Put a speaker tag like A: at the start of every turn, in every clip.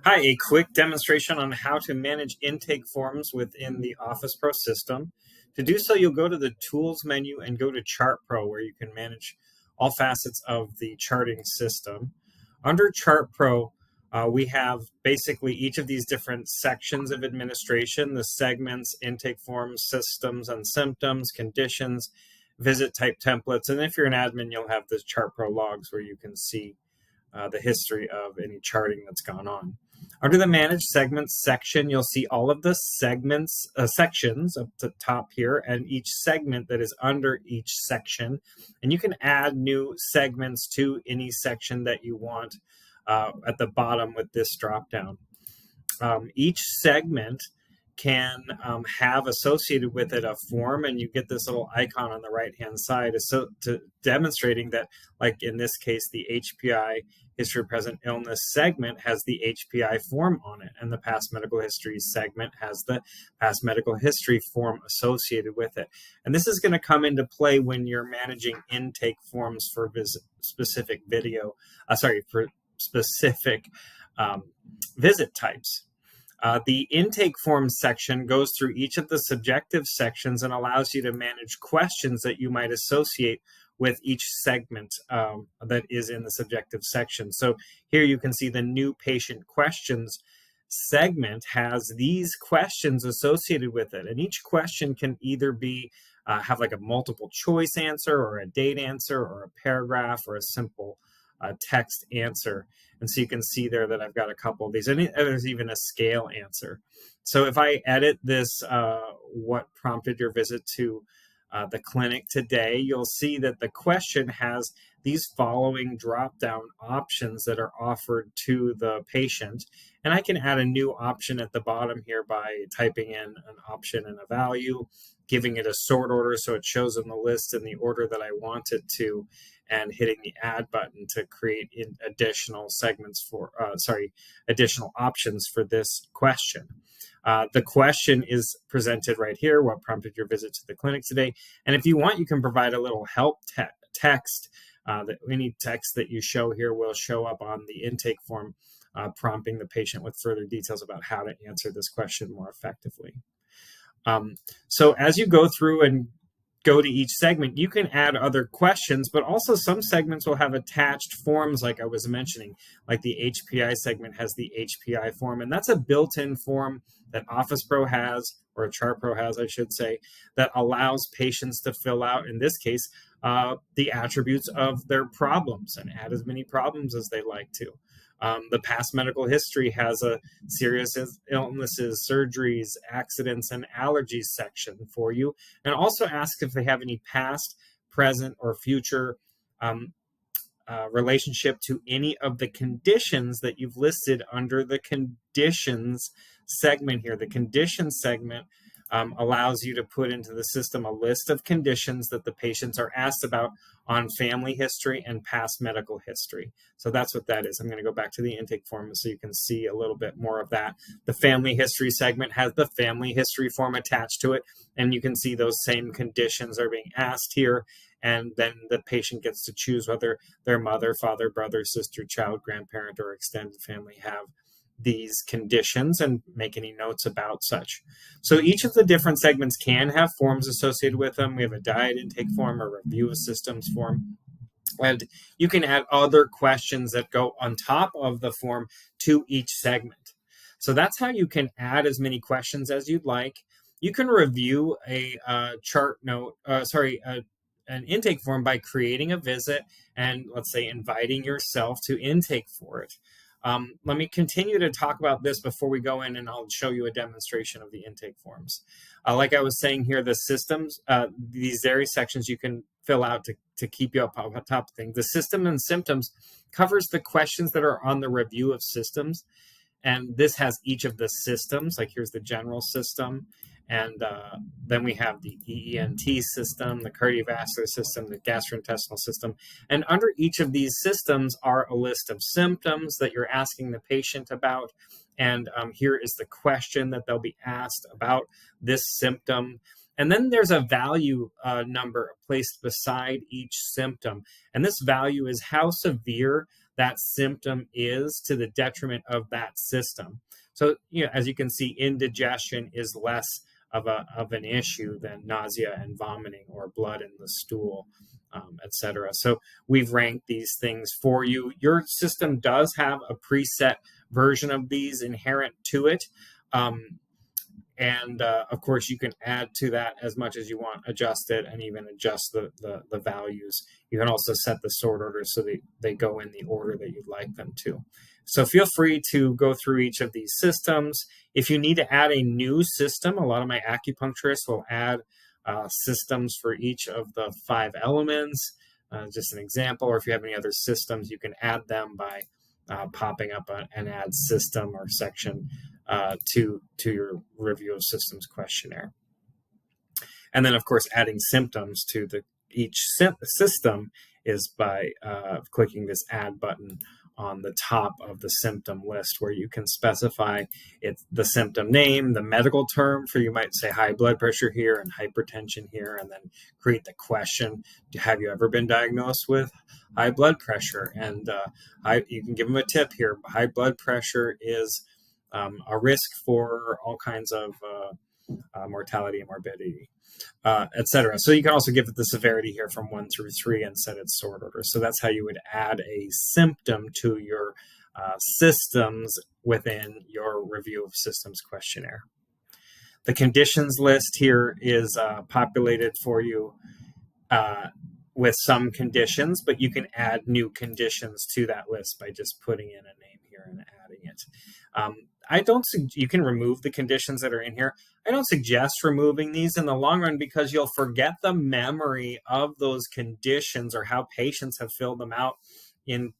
A: Hi, a quick demonstration on how to manage intake forms within the Office Pro system. To do so, you'll go to the Tools menu and go to Chart Pro, where you can manage all facets of the charting system. Under Chart Pro, we have basically each of these different sections of administration: the segments, intake forms, systems and symptoms, conditions, visit type templates. And if you're an admin, you'll have the Chart Pro logs where you can see the history of any charting that's gone on. Under the Manage Segments section, you'll see all of the sections up the top here, and each segment that is under each section. And you can add new segments to any section that you want at the bottom with this drop down. Each segment can have associated with it a form, and you get this little icon on the right hand side demonstrating that, like in this case, the HPI history of present illness segment has the HPI form on it, and the past medical history segment has the past medical history form associated with it. And this is going to come into play when you're managing intake forms for specific visit types. The intake forms section goes through each of the subjective sections and allows you to manage questions that you might associate with each segment that is in the subjective section. So here you can see the new patient questions segment has these questions associated with it. And each question can either be have like a multiple choice answer or a date answer or a paragraph or a simple text answer. And so you can see there that I've got a couple of these, and there's even a scale answer. So if I edit this, what prompted your visit to the clinic today, you'll see that the question has these following drop-down options that are offered to the patient. And I can add a new option at the bottom here by typing in an option and a value, giving it a sort order so it shows in the list in the order that I want it to, and hitting the add button to create additional additional options for this question. The question is presented right here: what prompted your visit to the clinic today? And if you want, you can provide a little help text. That any text that you show here will show up on the intake form, prompting the patient with further details about how to answer this question more effectively. So as you go through and go to each segment, you can add other questions, but also some segments will have attached forms, like I was mentioning, like the HPI segment has the HPI form, and that's a built-in form that Office Pro has, or Chart Pro has, I should say, that allows patients to fill out, in this case, the attributes of their problems and add as many problems as they like to. The past medical history has a serious illnesses, surgeries, accidents, and allergies section for you, and also ask if they have any past, present, or future relationship to any of the conditions that you've listed under the conditions segment here. The conditions segment allows you to put into the system a list of conditions that the patients are asked about on family history and past medical history. So that's what that is. I'm going to go back to the intake form so you can see a little bit more of that. The family history segment has the family history form attached to it, and you can see those same conditions are being asked here. And then the patient gets to choose whether their mother, father, brother, sister, child, grandparent, or extended family have these conditions and make any notes about such. So each of the different segments can have forms associated with them. We have a diet intake form, a review of systems form, and you can add other questions that go on top of the form to each segment. So that's how you can add as many questions as you'd like. You can review a an intake form by creating a visit and, let's say, inviting yourself to intake for it. Let me continue to talk about this before we go in, and I'll show you a demonstration of the intake forms. Like I was saying here, the systems, these various sections you can fill out to keep you up on top of things. The system and symptoms covers the questions that are on the review of systems, and this has each of the systems. Like here's the general system, and then we have the EENT system, the cardiovascular system, the gastrointestinal system. And under each of these systems are a list of symptoms that you're asking the patient about. And here is the question that they'll be asked about this symptom. And then there's a value number placed beside each symptom. And this value is how severe that symptom is to the detriment of that system. So, as you can see, indigestion is less of an issue than nausea and vomiting or blood in the stool, etc. So we've ranked these things for you. Your system does have a preset version of these inherent to it. And of course, you can add to that as much as you want, adjust it, and even adjust the values. You can also set the sort order so they go in the order that you'd like them to. So feel free to go through each of these systems. If you need to add a new system, a lot of my acupuncturists will add systems for each of the 5 elements. Just an example, or if you have any other systems, you can add them by popping up an add system or section to your review of systems questionnaire. And then, of course, adding symptoms to each system is by clicking this add button on the top of the symptom list, where you can specify the symptom name, the medical term for, you might say high blood pressure here and hypertension here, and then create the question, have you ever been diagnosed with high blood pressure? And you can give them a tip here. High blood pressure is a risk for all kinds of mortality and morbidity, etc. So you can also give it the severity here from 1 through 3 and set its sort order. So that's how you would add a symptom to your systems within your review of systems questionnaire. The conditions list here is populated for you with some conditions, but you can add new conditions to that list by just putting in a name here and adding it. You can remove the conditions that are in here. I don't suggest removing these in the long run because you'll forget the memory of those conditions or how patients have filled them out in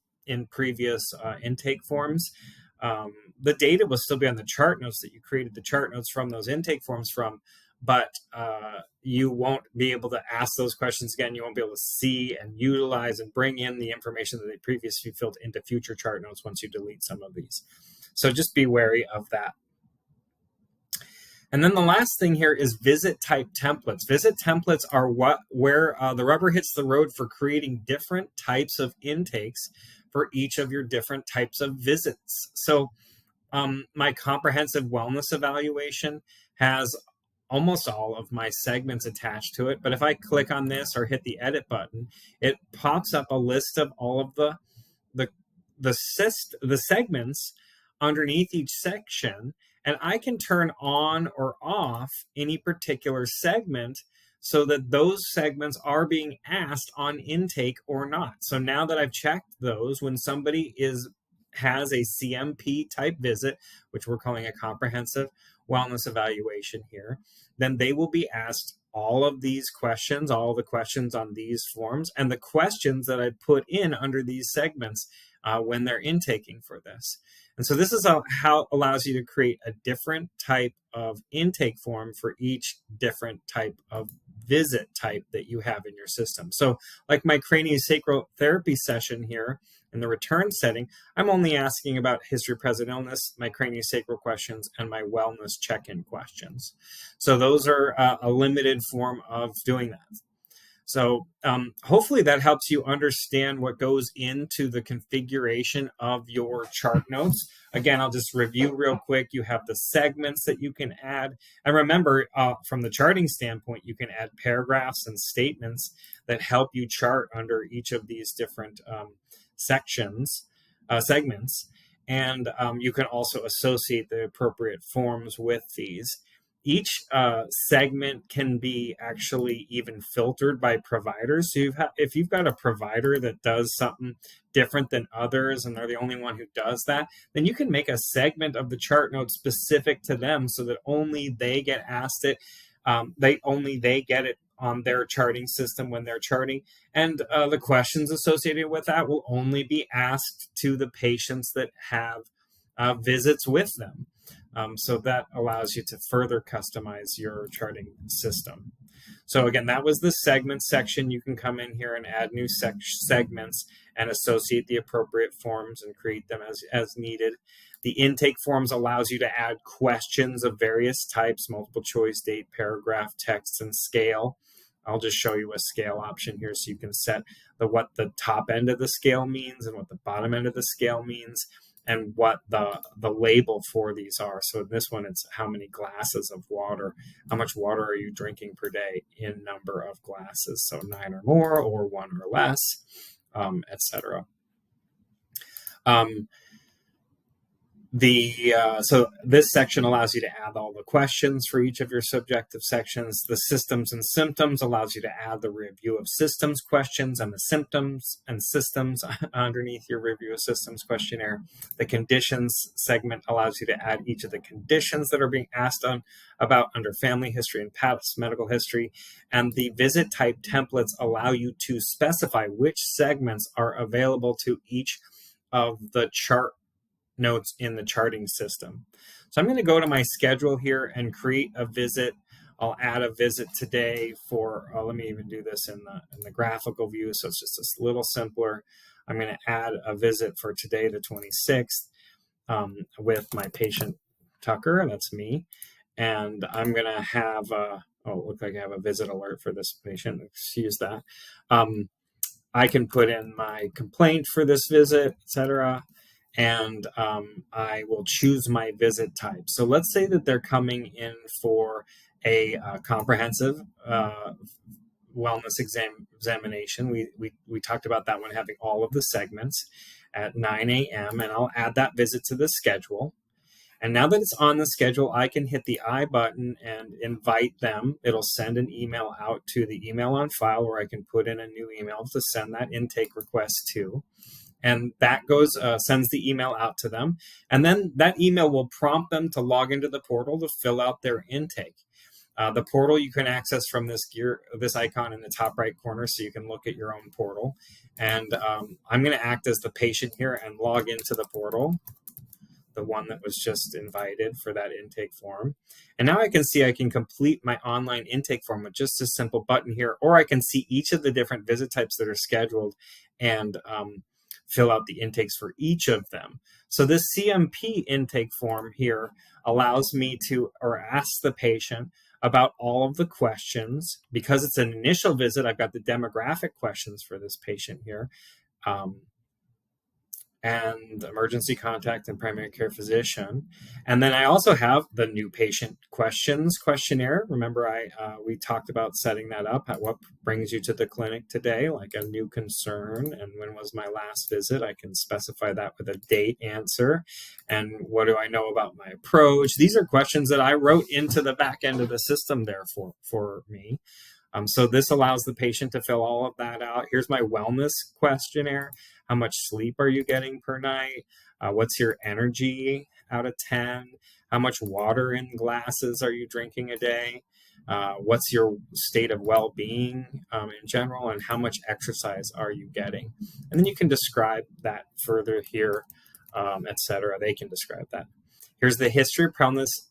A: previous intake forms. The data will still be on the chart notes that you created the chart notes from those intake forms from, but you won't be able to ask those questions again. You won't be able to see and utilize and bring in the information that they previously filled into future chart notes once you delete some of these. So just be wary of that. And then the last thing here is visit type templates. Visit templates are where the rubber hits the road for creating different types of intakes for each of your different types of visits. So my comprehensive wellness evaluation has almost all of my segments attached to it. But if I click on this or hit the edit button, it pops up a list of all of the segments underneath each section, and I can turn on or off any particular segment so that those segments are being asked on intake or not. So now that I've checked those, when somebody has a CMP type visit, which we're calling a comprehensive wellness evaluation here, then they will be asked all of these questions, all the questions on these forms, and the questions that I put in under these segments when they're intaking for this. And so this is how it allows you to create a different type of intake form for each different type of visit type that you have in your system. So like my craniosacral therapy session here in the return setting, I'm only asking about history of present illness, my craniosacral questions, and my wellness check-in questions. So those are a limited form of doing that. So hopefully that helps you understand what goes into the configuration of your chart notes. Again, I'll just review real quick. You have the segments that you can add. And remember, from the charting standpoint, you can add paragraphs and statements that help you chart under each of these different segments. And you can also associate the appropriate forms with these. Each segment can be actually even filtered by providers. So if you've got a provider that does something different than others and they're the only one who does that, then you can make a segment of the chart note specific to them so that only they get asked it. They get it on their charting system when they're charting. And the questions associated with that will only be asked to the patients that have visits with them. So that allows you to further customize your charting system. So again, that was the segment section. You can come in here and add new segments and associate the appropriate forms and create them as needed. The intake forms allows you to add questions of various types, multiple choice, date, paragraph, text, and scale. I'll just show you a scale option here so you can set what the top end of the scale means and what the bottom end of the scale means and what the label for these are. So in this one, it's how many glasses of water, how much water are you drinking per day in number of glasses. So 9 or more or 1 or less, etc. So this section allows you to add all the questions for each of your subjective sections. The systems and symptoms allows you to add the review of systems questions and the symptoms and systems underneath your review of systems questionnaire. The conditions segment allows you to add each of the conditions that are being asked about under family history and past medical history. And the visit type templates allow you to specify which segments are available to each of the chart notes in the charting system. So I'm going to go to my schedule here and create a visit. I'll add a visit today for, let me even do this in the graphical view, so it's just a little simpler. I'm going to add a visit for today, the 26th, with my patient Tucker, that's me. And I'm going to have, look like I have a visit alert for this patient, excuse that. I can put in my complaint for this visit, etc. And I will choose my visit type. So let's say that they're coming in for a comprehensive wellness examination. We talked about that one having all of the segments at 9 a.m. and I'll add that visit to the schedule. And now that it's on the schedule, I can hit the I button and invite them. It'll send an email out to the email on file where I can put in a new email to send that intake request to. And that goes, sends the email out to them. And then that email will prompt them to log into the portal to fill out their intake. The portal you can access from this icon in the top right corner, so you can look at your own portal. And I'm going to act as the patient here and log into the portal, the one that was just invited for that intake form. And now I can see I can complete my online intake form with just a simple button here, or I can see each of the different visit types that are scheduled and fill out the intakes for each of them. So this CMP intake form here allows me to ask the patient about all of the questions. Because it's an initial visit, I've got the demographic questions for this patient here. And emergency contact and primary care physician. And then I also have the new patient questions questionnaire. Remember, we talked about setting that up at what brings you to the clinic today, like a new concern, and when was my last visit. I can specify that with a date answer. And what do I know about my approach? These are questions that I wrote into the back end of the system there for me. So this allows the patient to fill all of that out. Here's my wellness questionnaire. How much sleep are you getting per night? What's your energy out of 10? How much water in glasses are you drinking a day? What's your state of well-being in general? And how much exercise are you getting? And then you can describe that further here, etc. They can describe that. Here's the history of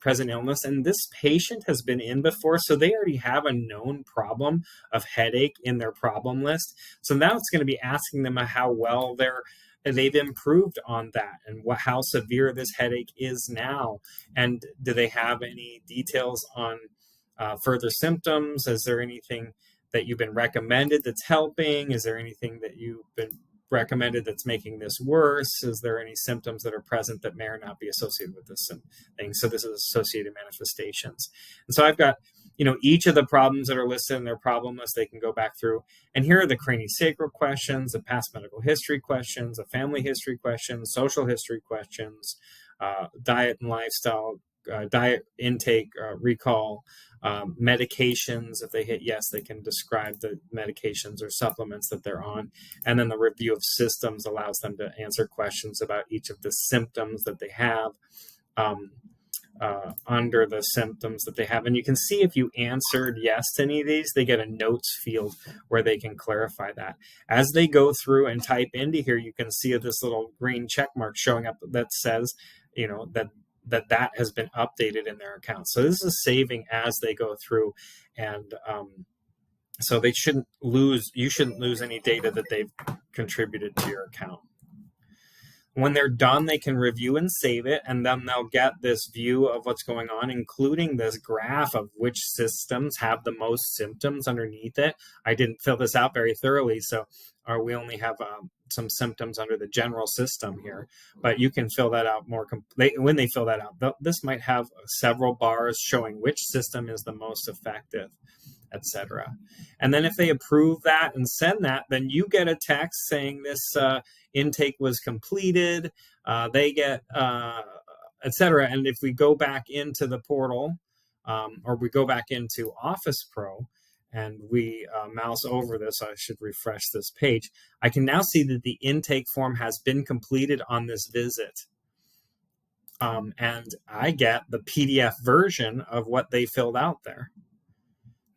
A: present illness, and this patient has been in before, so they already have a known problem of headache in their problem list. So now it's going to be asking them how well they've improved on that, and how severe this headache is now, and do they have any details on further symptoms? Is there anything that you've been recommended that's helping? Is there anything that you've been recommended that's making this worse? Is there any symptoms that are present that may or not be associated with this thing? So this is associated manifestations. And so I've got, each of the problems that are listed in their problem list, they can go back through. And here are the craniosacral questions, the past medical history questions, the family history questions, social history questions, diet and lifestyle, diet intake, recall, medications. If they hit yes, they can describe the medications or supplements that they're on. And then the review of systems allows them to answer questions about each of the symptoms that they have under the symptoms that they have. And you can see if you answered yes to any of these, they get a notes field where they can clarify that. As they go through and type into here, you can see this little green check mark showing up that says, that has been updated in their account. So this is saving as they go through, and so you shouldn't lose any data that they've contributed to your account. When they're done, they can review and save it, and then they'll get this view of what's going on, including this graph of which systems have the most symptoms underneath it. I didn't fill this out very thoroughly, so we only have some symptoms under the general system here, but you can fill that out more when they fill that out. This might have several bars showing which system is the most effective, etc. And then if they approve that and send that, then you get a text saying this intake was completed. They get, etc. And if we go back into the portal, or we go back into Office Pro, and we mouse over this, I should refresh this page, I can now see that the intake form has been completed on this visit. And I get the PDF version of what they filled out there.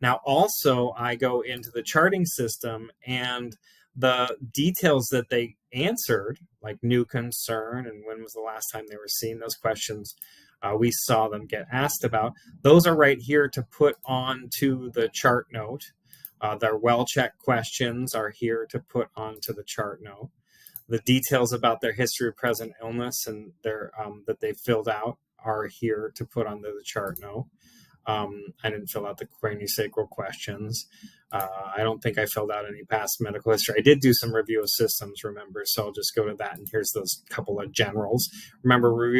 A: Now, also, I go into the charting system, and the details that they answered, like new concern and when was the last time they were seen, those questions we saw them get asked about, those are right here to put onto the chart note. Their well-checked questions are here to put onto the chart note. The details about their history of present illness and their that they filled out are here to put onto the chart note. I didn't fill out the craniosacral questions. I don't think I filled out any past medical history. I did do some review of systems, remember, so I'll just go to that, and here's those couple of generals. Remember, review